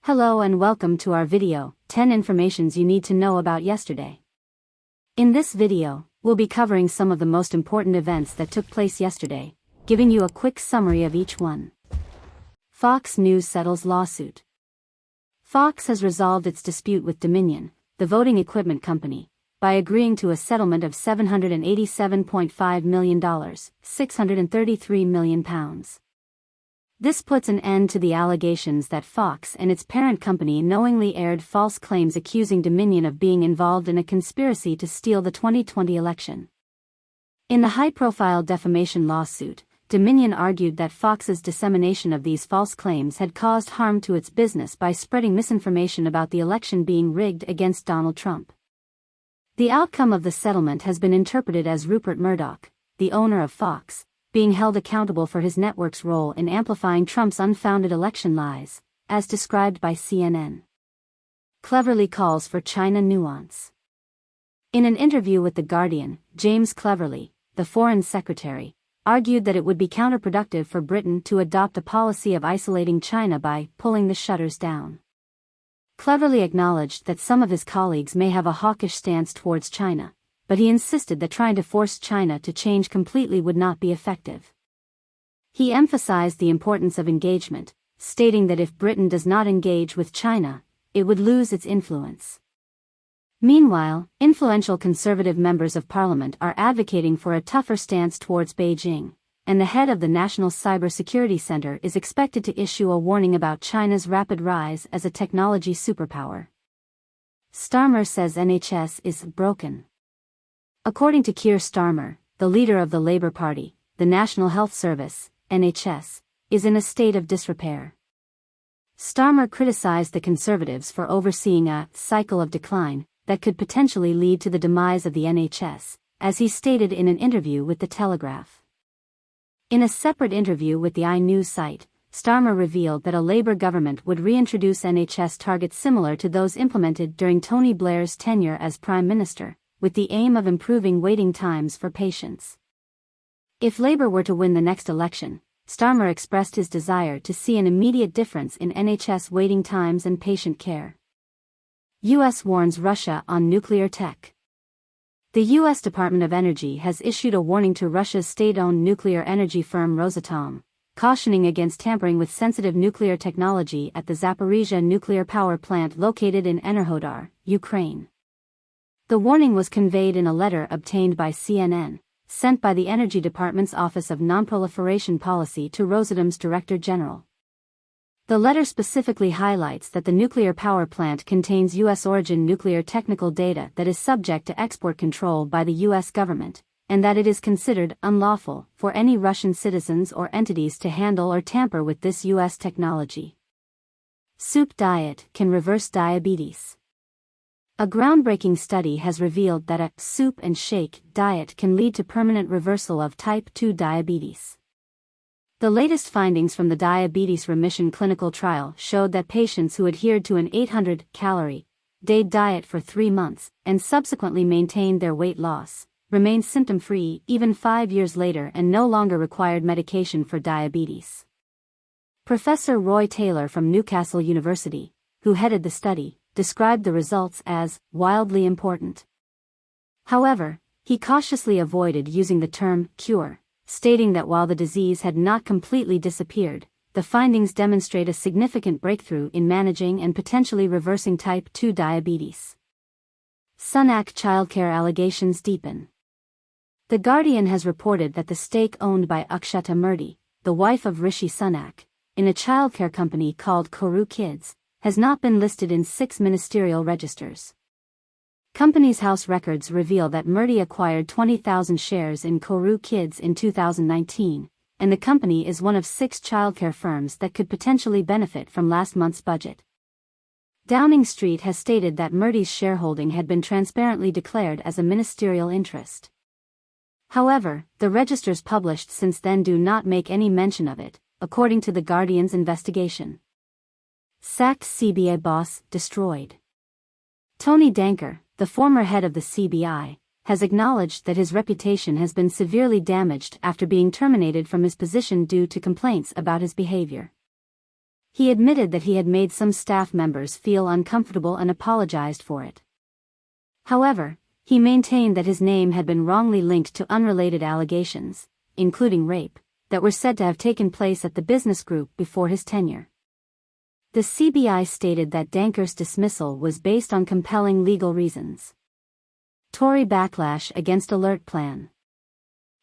Hello and welcome to our video, 10 informations you need to know about yesterday. In this video, we'll be covering some of the most important events that took place yesterday, giving you a quick summary of each one. Fox News settles lawsuit. Fox has resolved its dispute with Dominion, the voting equipment company, by agreeing to a settlement of $787.5 million, £633 million. This puts an end to the allegations that Fox and its parent company knowingly aired false claims accusing Dominion of being involved in a conspiracy to steal the 2020 election. In the high-profile defamation lawsuit, Dominion argued that Fox's dissemination of these false claims had caused harm to its business by spreading misinformation about the election being rigged against Donald Trump. The outcome of the settlement has been interpreted as Rupert Murdoch, the owner of Fox, being held accountable for his network's role in amplifying Trump's unfounded election lies, as described by CNN. Cleverly calls for China nuance. In an interview with The Guardian, James Cleverly, the Foreign Secretary, argued that it would be counterproductive for Britain to adopt a policy of isolating China by pulling the shutters down. Cleverly acknowledged that some of his colleagues may have a hawkish stance towards China, but he insisted that trying to force China to change completely would not be effective. He emphasized the importance of engagement, stating that if Britain does not engage with China, it would lose its influence. Meanwhile, influential conservative members of parliament are advocating for a tougher stance towards Beijing, and the head of the National Cybersecurity Center is expected to issue a warning about China's rapid rise as a technology superpower. Starmer says NHS is broken. According to Keir Starmer, the leader of the Labour Party, the National Health Service, NHS, is in a state of disrepair. Starmer criticized the Conservatives for overseeing a cycle of decline that could potentially lead to the demise of the NHS, as he stated in an interview with The Telegraph. In a separate interview with the iNews site, Starmer revealed that a Labour government would reintroduce NHS targets similar to those implemented during Tony Blair's tenure as Prime Minister, with the aim of improving waiting times for patients. If Labour were to win the next election, Starmer expressed his desire to see an immediate difference in NHS waiting times and patient care. U.S. warns Russia on nuclear tech. The U.S. Department of Energy has issued a warning to Russia's state-owned nuclear energy firm Rosatom, cautioning against tampering with sensitive nuclear technology at the Zaporizhzhia nuclear power plant located in Enerhodar, Ukraine. The warning was conveyed in a letter obtained by CNN, sent by the Energy Department's Office of Nonproliferation Policy to Rosatom's Director General. The letter specifically highlights that the nuclear power plant contains U.S.-origin nuclear technical data that is subject to export control by the U.S. government, and that it is considered unlawful for any Russian citizens or entities to handle or tamper with this U.S. technology. Soup diet can reverse diabetes. A groundbreaking study has revealed that a soup and shake diet can lead to permanent reversal of type 2 diabetes. The latest findings from the Diabetes Remission clinical trial showed that patients who adhered to an 800-calorie-day diet for 3 months and subsequently maintained their weight loss, remained symptom-free even 5 years later and no longer required medication for diabetes. Professor Roy Taylor from Newcastle University, who headed the study, described the results as wildly important. However, he cautiously avoided using the term cure, stating that while the disease had not completely disappeared, the findings demonstrate a significant breakthrough in managing and potentially reversing type 2 diabetes. Sunak childcare allegations deepen. The Guardian has reported that the stake owned by Akshata Murthy, the wife of Rishi Sunak, in a childcare company called Koru Kids, has not been listed in 6 ministerial registers. Company's House records reveal that Murthy acquired 20,000 shares in Koru Kids in 2019, and the company is one of 6 childcare firms that could potentially benefit from last month's budget. Downing Street has stated that Murthy's shareholding had been transparently declared as a ministerial interest. However, the registers published since then do not make any mention of it, according to The Guardian's investigation. Sacked CBI boss destroyed. Tony Danker, the former head of the CBI, has acknowledged that his reputation has been severely damaged after being terminated from his position due to complaints about his behavior. He admitted that he had made some staff members feel uncomfortable and apologized for it. However, he maintained that his name had been wrongly linked to unrelated allegations, including rape, that were said to have taken place at the business group before his tenure. The CBI stated that Danker's dismissal was based on compelling legal reasons. Tory backlash against alert plan.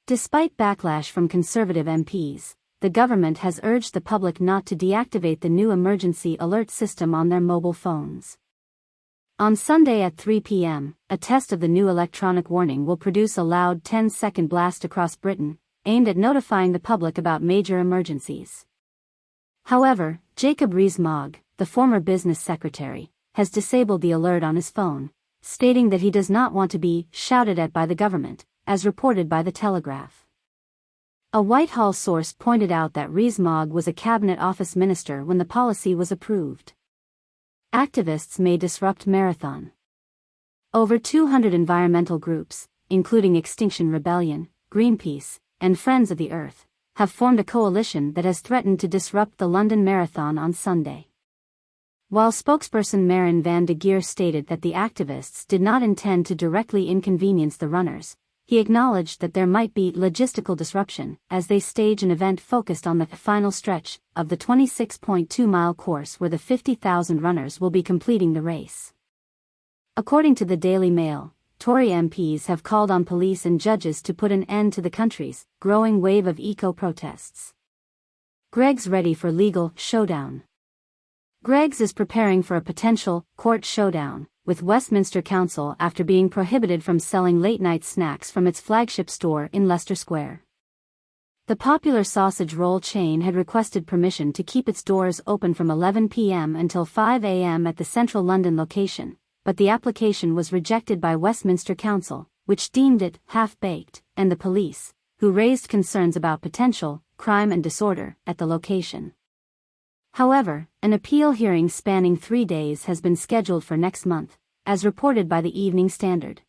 Despite backlash from Conservative MPs, the government has urged the public not to deactivate the new emergency alert system on their mobile phones. On Sunday at 3 p.m., a test of the new electronic warning will produce a loud 10-second blast across Britain, aimed at notifying the public about major emergencies. However, Jacob Rees-Mogg, the former business secretary, has disabled the alert on his phone, stating that he does not want to be shouted at by the government, as reported by The Telegraph. A Whitehall source pointed out that Rees-Mogg was a Cabinet Office minister when the policy was approved. Activists may disrupt marathon. Over 200 environmental groups, including Extinction Rebellion, Greenpeace, and Friends of the Earth, have formed a coalition that has threatened to disrupt the London Marathon on Sunday. While spokesperson Marin van de Geer stated that the activists did not intend to directly inconvenience the runners, he acknowledged that there might be logistical disruption as they stage an event focused on the final stretch of the 26.2-mile course where the 50,000 runners will be completing the race. According to the Daily Mail, Tory MPs have called on police and judges to put an end to the country's growing wave of eco-protests. Greggs ready for legal showdown. Greggs is preparing for a potential court showdown with Westminster Council after being prohibited from selling late-night snacks from its flagship store in Leicester Square. The popular sausage roll chain had requested permission to keep its doors open from 11 p.m. until 5 a.m. at the central London location, but the application was rejected by Westminster Council, which deemed it half-baked, and the police, who raised concerns about potential crime and disorder at the location. However, an appeal hearing spanning 3 days has been scheduled for next month, as reported by the Evening Standard.